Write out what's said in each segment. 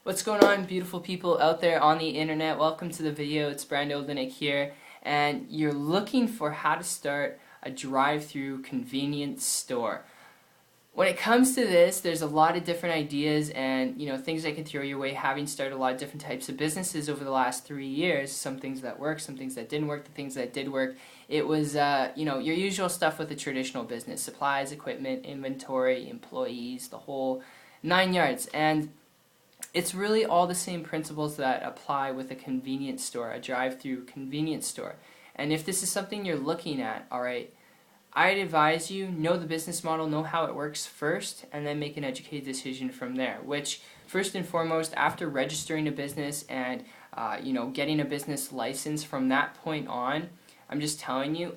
What's going on, beautiful people out there on the internet? Welcome to the video. It's Brando Linick here, and you're looking for how to start a drive-through convenience store. When it comes to this, there's a lot of different ideas and things that can throw your way. Having started a lot of different types of businesses over the last 3 years, some things that worked, some things that didn't work. The things that did work, it was your usual stuff with a traditional business: supplies, equipment, inventory, employees, the whole 9 yards. And it's really all the same principles that apply with a convenience store, a drive-through convenience store. And if this is something you're looking at, alright, I'd advise you know the business model, know how it works first, and then make an educated decision from there. Which, first and foremost, after registering a business and getting a business license, from that point on, I'm just telling you,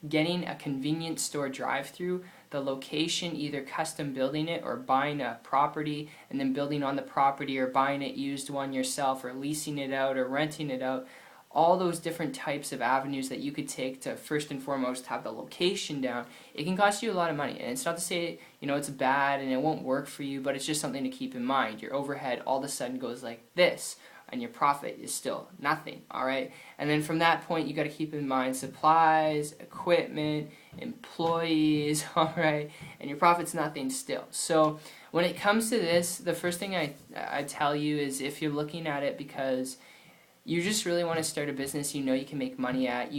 getting a convenience store drive-through, the location, either custom building it or buying a property and then building on the property, or buying it used one yourself, or leasing it out or renting it out, all those different types of avenues that you could take to first and foremost have the location down, it can cost you a lot of money. And it's not to say it's bad and it won't work for you, but it's just something to keep in mind. Your overhead all of a sudden goes like this, and your profit is still nothing, alright? And then from that point, you got to keep in mind supplies, equipment, employees, alright? And your profit's nothing still. So when it comes to this, the first thing I tell you is, if you're looking at it because you just really want to start a business you can make money at,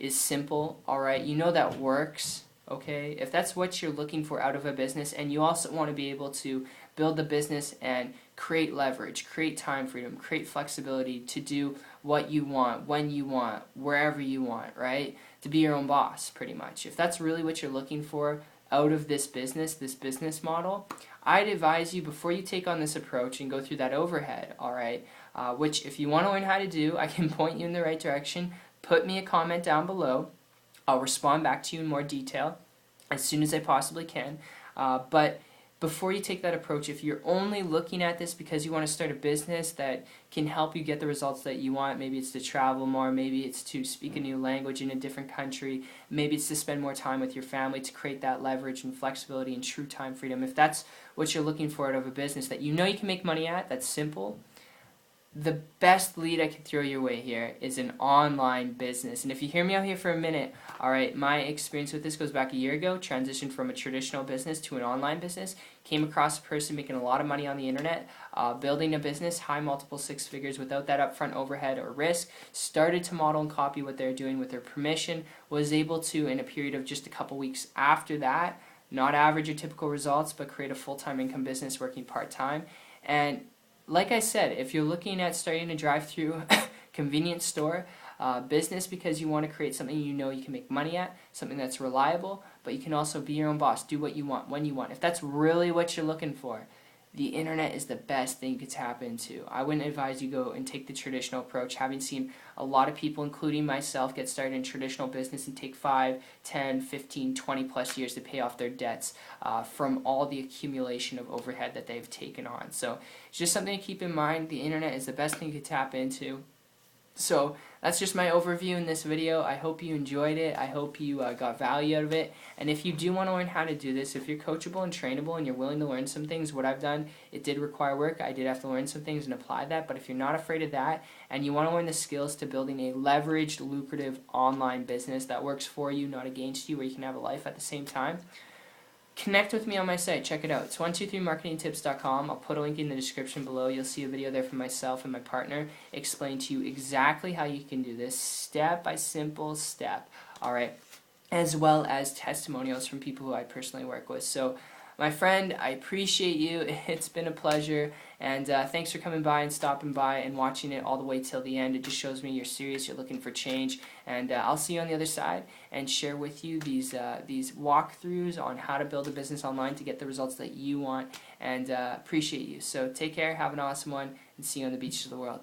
is simple, alright? That works, okay? If that's what you're looking for out of a business, and you also want to be able to build the business and create leverage, create time freedom, create flexibility to do what you want, when you want, wherever you want, right? To be your own boss, pretty much. If that's really what you're looking for out of this business model, I'd advise you, before you take on this approach and go through that overhead, alright, which if you want to learn how to do, I can point you in the right direction. Put me a comment down below. I'll respond back to you in more detail as soon as I possibly can. But before you take that approach, if you're only looking at this because you want to start a business that can help you get the results that you want, maybe it's to travel more, maybe it's to speak a new language in a different country, maybe it's to spend more time with your family to create that leverage and flexibility and true time freedom. If that's what you're looking for out of a business that you can make money at, that's simple, the best lead I could throw your way here is an online business. And if you hear me out here for a minute, alright, my experience with this goes back a year ago. Transitioned from a traditional business to an online business. Came across a person making a lot of money on the internet, building a business, high multiple six figures without that upfront overhead or risk. Started to model and copy what they're doing with their permission. Was able to, in a period of just a couple weeks after that, not average your typical results, but create a full-time income business working part-time. And like I said, if you're looking at starting a drive-through convenience store business because you want to create something you can make money at, something that's reliable, but you can also be your own boss, do what you want, when you want. If that's really what you're looking for, the internet is the best thing you could tap into. I wouldn't advise you go and take the traditional approach, having seen a lot of people, including myself, get started in traditional business and take 5, 10, 15, 20 plus years to pay off their debts from all the accumulation of overhead that they've taken on. So it's just something to keep in mind. The internet is the best thing you could tap into. So that's just my overview in this video. I hope you enjoyed it. I hope you got value out of it. And if you do want to learn how to do this, if you're coachable and trainable and you're willing to learn some things, what I've done, it did require work. I did have to learn some things and apply that. But if you're not afraid of that and you want to learn the skills to building a leveraged, lucrative online business that works for you, not against you, where you can have a life at the same time, connect with me on my site. Check it out. It's 123marketingtips.com. I'll put a link in the description below. You'll see a video there from myself and my partner explain to you exactly how you can do this step by simple step. Alright, as well as testimonials from people who I personally work with. So, my friend, I appreciate you. It's been a pleasure, and thanks for coming by and stopping by and watching it all the way till the end. It just shows me you're serious, you're looking for change, and I'll see you on the other side and share with you these walkthroughs on how to build a business online to get the results that you want, and appreciate you. So take care, have an awesome one, and see you on the beaches of the world.